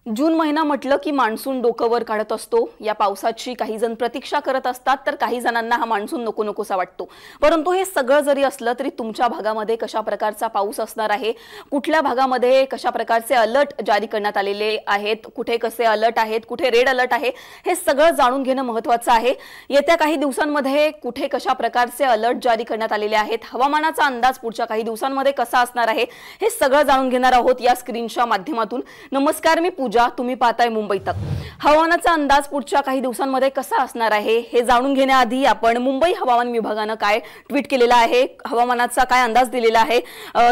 जून महिना म्हटलं की मान्सून डोकंवर काढत असतो। या पावसाची काही जण प्रतीक्षा करत असतात, तर काही जणांना हा मान्सून नको नकोसा वाटतो। परंतु हे सगळं जरी असलं तरी तुमच्या भागामध्ये कशा प्रकारचा पाऊस असणार आहे, कुठल्या भागामध्ये कशा प्रकारचे अलर्ट जारी करण्यात आलेले आहेत, कुठे कसे अलर्ट आहेत, कुठे रेड अलर्ट आहे, हे सगळं जाणून घेणं महत्त्वाचं आहे। येत्या काही दिवसांमध्ये कुठे कशा प्रकारचे अलर्ट जारी करण्यात आलेले आहेत, हवामानाचा अंदाज पुढच्या काही दिवसांमध्ये कसा असणार आहे, हे सगळं जाणून घेणार आहोत या स्क्रीनच्या माध्यमातून। नमस्कार, मी पूजा, तुम्ही पाहताय मुंबई तक। हवामानाचा अंदाज पुढच्या काही दिवसांमध्ये कसा असणार आहे हे जाणून घेण्याआधी आपण मुंबई हवामान विभागाने काय ट्विट केलेला आहे, हवामानाचा काय अंदाज दिलेला आहे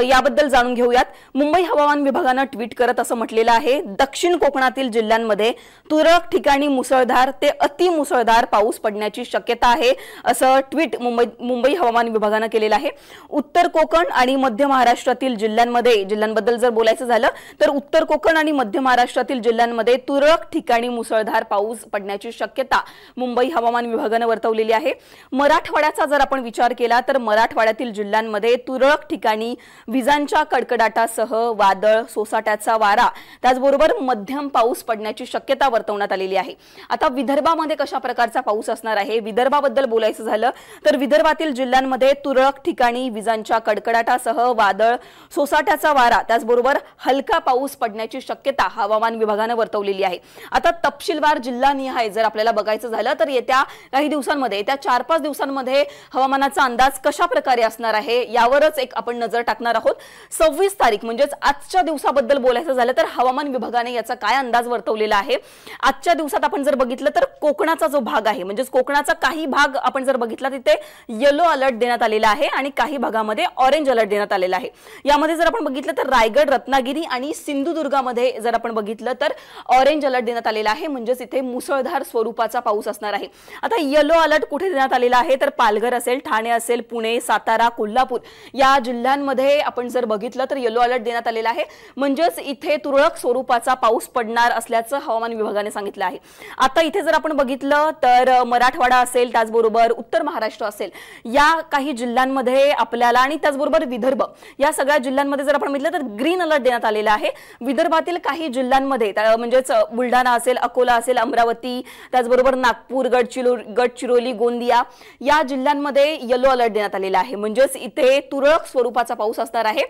याबद्दल जाणून घेऊयात। मुंबई हवामान विभागाने ट्विट करत असं म्हटलेलं आहे, दक्षिण कोकणातील जिल्ह्यांमध्ये तुरळक ठिकाणी मुसळधार ते अति मुसळधार पाऊस पडण्याची शक्यता आहे, असं ट्विट मुंबई हवामान विभागाने केलेलं आहे। उत्तर कोकण आणि मध्य महाराष्ट्रातील जिल्ह्यांबद्दल जर बोलायचं झालं तर उत्तर कोकण आणि मध्य महाराष्ट्रातील जिल्ह्यांमध्ये तुरळक ठिकाणी मुसळधार पाऊस पडण्याची शक्यता मुंबई हवामान विभागाने वर्तवलेली आहे। मराठवाड्याचा जर आपण विचार केला तर मराठवाड्यातील जिल्ह्यांमध्ये तुरळक ठिकाणी विजांच्या कडकडाटासह वादळ, सोसाट्याचा वारा, त्याचबरोबर मध्यम पाऊस पडण्याची शक्यता वर्तवण्यात आलेली आहे। आता विदर्भामध्ये कशा प्रकारचा पाऊस असणार आहे, विदर्भाबद्दल बोलायचं झालं तर विदर्भातील जिल्ह्यांमध्ये तुरळक ठिकाणी विजांच्या कडकडाटासह वादळ, सोसाट्याचा वारा, त्याचबरोबर हलका पाऊस पडण्याची शक्यता हवामान विभागाने वर्तवलेली आहे। आता तपशीलवार जिल्हानिहाय जर आपल्याला बघायचं झालं तर येत्या काही दिवसांमध्ये, येत्या 4-5 दिवसांमध्ये हवामानाचा अंदाज कशा प्रकारे असणार आहे यावरच एक आपण नजर टाकणार आहोत। 26 तारीख म्हणजेच आजच्या दिवसाबद्दल बोलायचं झालं तर हवामान विभागाने याचा काय अंदाज वर्तवलेला आहे। आजच्या दिवसात आपण जर बघितलं तर कोकणाचा जो भाग आहे, म्हणजे कोकणाचा काही भाग आपण जर बघितला तिथे येलो अलर्ट देण्यात आलेला आहे आणि काही भागामध्ये ऑरेंज अलर्ट देण्यात आलेला आहे। यामध्ये जर आपण बघितलं तर रायगड, रत्नागिरी आणि सिंधुदुर्गामध्ये जर आपण बघितलं तर ऑरेंज अलर्ट देण्यात आलेला आहे, म्हणजेच इथे मुसळधार स्वरूपाचा पाऊस असणार आहे। आता येलो अलर्ट कुठे देण्यात आलेला आहे तर पालघर असेल, ठाणे असेल, पुणे, सातारा, कोल्हापूर या जिल्ह्यांमध्ये आपण जर बघितलं तर येलो अलर्ट देण्यात आलेला आहे, म्हणजेच इथे तुरळक स्वरूपाचा पाऊस पडणार असल्याचं हवामान विभागाने सांगितलं आहे। आता इथे जर आपण बघितलं तर मराठवाडा असेल, त्याचबरोबर उत्तर महाराष्ट्र असेल, या काही जिल्ह्यांमध्ये आपल्याला आणि त्याचबरोबर विदर्भ या सगळ्या जिल्ह्यांमध्ये जर आपण बघितलं तर ग्रीन अलर्ट देण्यात आलेला आहे। विदर्भातील काही जिल्ह्यांमध्ये म्हणजेच बुलढाणा असेल, अकोला असेल, अमरावती, त्याचबरोबर नागपूर, गडचिरोली, गोंदिया या जिल्ह्यांमध्ये येलो अलर्ट देण्यात आलेला आहे, म्हणजेच इथे तुरळक स्वरूपाचा पाऊस असणार आहे।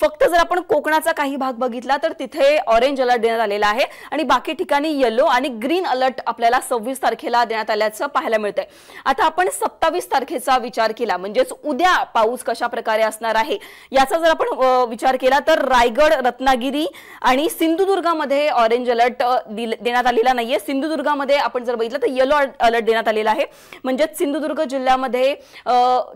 फक्त जर आपण कोकणाचा काही भाग बघितला तर तिथे ऑरेंज अलर्ट देण्यात आलेला आहे आणि बाकी ठिकाणी येलो आणि ग्रीन अलर्ट आपल्याला 26 तारखेला देण्यात आल्याचं पाहायला मिळतंय। आता आपण 27 तारखेचा विचार केला, म्हणजेच उद्या पाऊस कशा प्रकारे असणार आहे याचा जर आपण विचार केला तर रायगड, रत्नागिरी आणि सिंधुदुर्गामध्ये ऑरेंज अलर्ट देण्यात आलेला नाहीये। सिंधुदुर्गामध्ये आपण जर बघितलं तर येलो अलर्ट देण्यात आलेला आहे, म्हणजे सिंधुदुर्ग जिल्ह्यामध्ये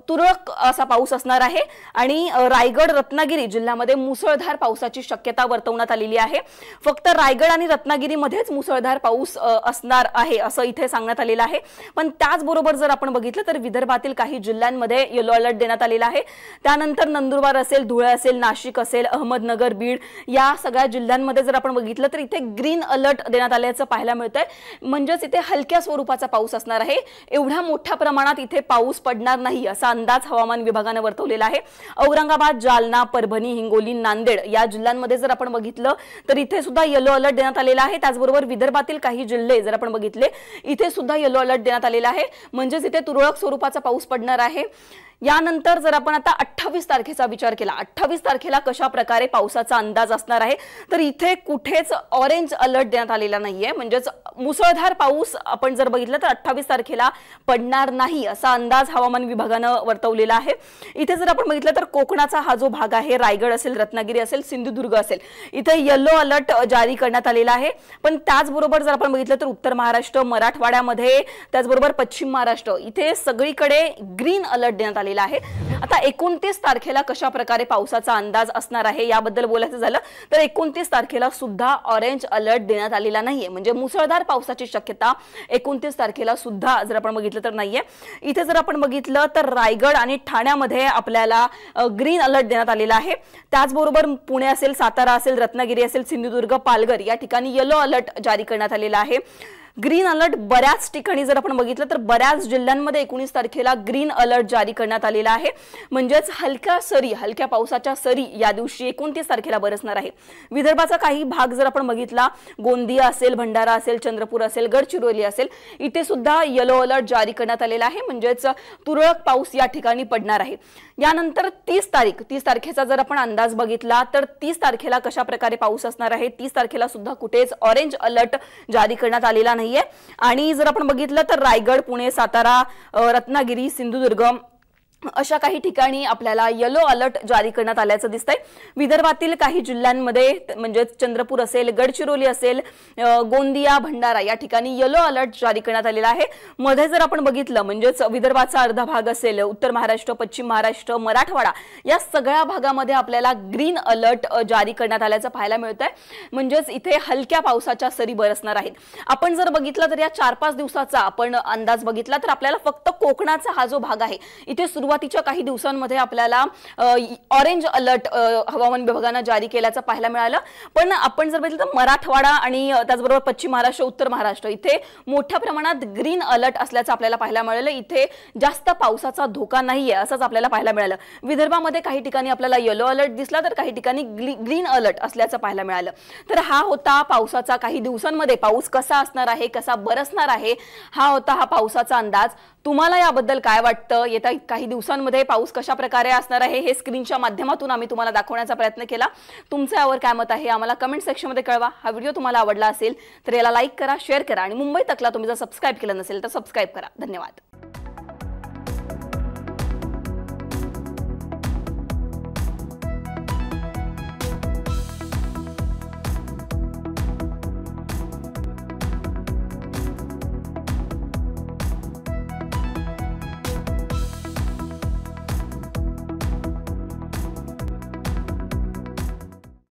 तुरळक असा पाऊस असणार आहे आणि रायगड, रत्नागिरी जिल्ह्यामध्ये मुसळधार पावसाची शक्यता वर्तवण्यात आलेली आहे। फक्त रायगड आणि रत्नागिरीमध्येच मुसळधार पाऊस असणार आहे असं इथे सांगण्यात आलेलं आहे। पण त्याचबरोबर जर आपण बघितलं तर विदर्भातील काही जिल्ह्यांमध्ये येलो अलर्ट देण्यात आलेला आहे। त्यानंतर नंदुरबार असेल, धुळे असेल, नाशिक असेल, अहमदनगर, बीड या सगळ्या जिल्ह्यांमध्ये जर आपण बघितलं तर इथे ग्रीन अलर्ट देण्यात आल्याचं पाहायला मिळतंय, म्हणजेच इथे हलक्या स्वरूपाचा पाऊस असणार आहे। एवढ्या मोठ्या प्रमाणात इथे पाऊस पडणार नाही असा अंदाज हवामान विभागाने वर्तवलेला आहे। औरंगाबाद, जालना, परभणी, हिंगोली, नांदेड या जिल्ह्यांमध्ये जर आपण बघितलं तर इथे सुद्धा येलो अलर्ट देण्यात आलेला आहे। त्याचबरोबर विदर्भातील काही जिल्हे जर आपण बघितले इथे सुद्धा येलो अलर्ट देण्यात आलेला आहे, म्हणजेच इथे तुरळक स्वरूपाचा पाऊस पडणार आहे। यानंतर जर आपण आता 28 तारखेचा विचार केला, 28 तारखेला कशा प्रकारे पावसाचा अंदाज असणार आहे तर इथे कुठेच ऑरेंज अलर्ट देण्यात आलेला नाहीये, म्हणजेच मुसळधार पाऊस आपण जर बघितलं तर 28 तारखेला पडणार नाही असा अंदाज हवामान विभागाने वर्तवलेला आहे। इथे जर आपण बघितलं तर कोकणाचा हा जो भाग आहे, रायगड असेल, रत्नागिरी असेल, सिंधुदुर्ग असेल, इथे येलो अलर्ट जारी करण्यात आलेला आहे। पण त्याचबरोबर जर आपण बघितलं तर उत्तर महाराष्ट्र, मराठवाड्यामध्ये, त्याचबरोबर पश्चिम महाराष्ट्र इथे सगळीकडे ग्रीन अलर्ट देण्यात आलेला आहे। आता 29 तारखेला कशा प्रकारे पावसाचा अंदाज असणार आहे याबद्दल बोलायचं झालं तर 29 तारखेला सुद्धा ऑरेंज अलर्ट देण्यात आलेला नाहीये, म्हणजे मुसळधार पावसाची शक्यता 29 तारखेला सुद्धा जर आपण बघितलं तर नाहीये। इथे जर आपण बघितलं तर रायगड आणि ठाण्यामध्ये आपल्याला ग्रीन अलर्ट देण्यात आलेला आहे। त्याचबरोबर पुणे असेल, सातारा असेल, रत्नागिरी असेल, सिंधुदुर्ग, पालघर या ठिकाणी येलो अलर्ट जारी करण्यात आलेला आहे। ग्रीन अलर्ट बऱ्याच ठिकाणी जर आपण बघितलं तर बऱ्याच जिल्ह्यांमध्ये 19 तारखेला ग्रीन अलर्ट जारी करण्यात आलेला आहे. म्हणजेच हलक्या पावसाच्या सरी या दिवशी 29 तारखेला बरसणार आहे. विदर्भाचा काही भाग जर आपण बघितला, गोंदिया असेल, भंडारा असेल, चंद्रपूर असेल, गडचिरोली असेल, इथे सुद्धा येलो अलर्ट जारी करण्यात आलेला आहे. म्हणजेच तुरळक पाऊस या ठिकाणी पडणार आहे. यानंतर 30 तारखेचा जर आपण अंदाज बघितला तर 30 तारखेला कशा प्रकारे पाऊस असणार आहे. 30 तारखेला सुद्धा कुठेच ऑरेंज अलर्ट जारी करण्यात आलेला नाहीये. आणि जर आपण बघितलं तर रायगड, पुणे, सातारा, रत्नागिरी, सिंधुदुर्ग अशा काही ठिकाणी आपल्याला येलो अलर्ट जारी करण्यात आल्याचं दिसतंय. विदर्भातील काही जिल्ह्यांमध्ये म्हणजे चंद्रपूर असेल, गडचिरोली असेल, गोंदिया, भंडारा या ठिकाणी येलो अलर्ट जारी करण्यात आलेला आहे. मध्ये जर आपण बघितलं म्हणजेच विदर्भाचा अर्धा भाग असेल, उत्तर महाराष्ट्र, पश्चिम महाराष्ट्र, मराठवाडा या सगळ्या भागामध्ये आपल्याला ग्रीन अलर्ट जारी करण्यात आल्याचं पाहायला मिळतंय. म्हणजेच इथे हलक्या पावसाच्या सरी बरसणार आहेत. आपण जर बघितलं तर या 4-5 दिवसाचा आपण अंदाज बघितला तर आपल्याला फक्त कोकणाचा हा जो भाग आहे इथे सुरुवातीच्या काही दिवसांमध्ये आपल्याला ऑरेंज अलर्ट हवामान विभागाने जारी केल्याचं पाहायला मिळालं. पण आपण जर बघितलं तर मराठवाडा आणि त्याचबरोबर पश्चिम महाराष्ट्र, उत्तर महाराष्ट्र इथे मोठ्या प्रमाणात ग्रीन अलर्ट असल्याचं आपल्याला पाहायला मिळालं. इथे जास्त पावसाचा धोका नाहीये असंच आपल्याला पाहायला मिळालं. विदर्भामध्ये काही ठिकाणी आपल्याला येलो अलर्ट दिसला तर काही ठिकाणी ग्रीन अलर्ट असल्याचं पाहायला मिळालं. तर हा होता पावसाचा काही दिवसांमध्ये पाऊस कसा असणार आहे, कसा बरसणार आहे, हा होता हा पावसाचा अंदाज. तुम्हाला याबद्दल काय वाटतं? येत्या काही दिवसांमध्ये पाऊस कशा प्रकारे असणार आहे हे स्क्रीनच्या माध्यमातून आम्ही तुम्हाला दाखवण्याचा प्रयत्न केला. तुमचं यावर काय मत आहे आम्हाला कमेंट सेक्शनमध्ये कळवा. हा व्हिडिओ तुम्हाला आवडला असेल तर याला लाईक करा, शेअर करा आणि मुंबई तकला तुम्ही जर सबस्क्राइब केलं नसेल तर सबस्क्राइब करा. धन्यवाद.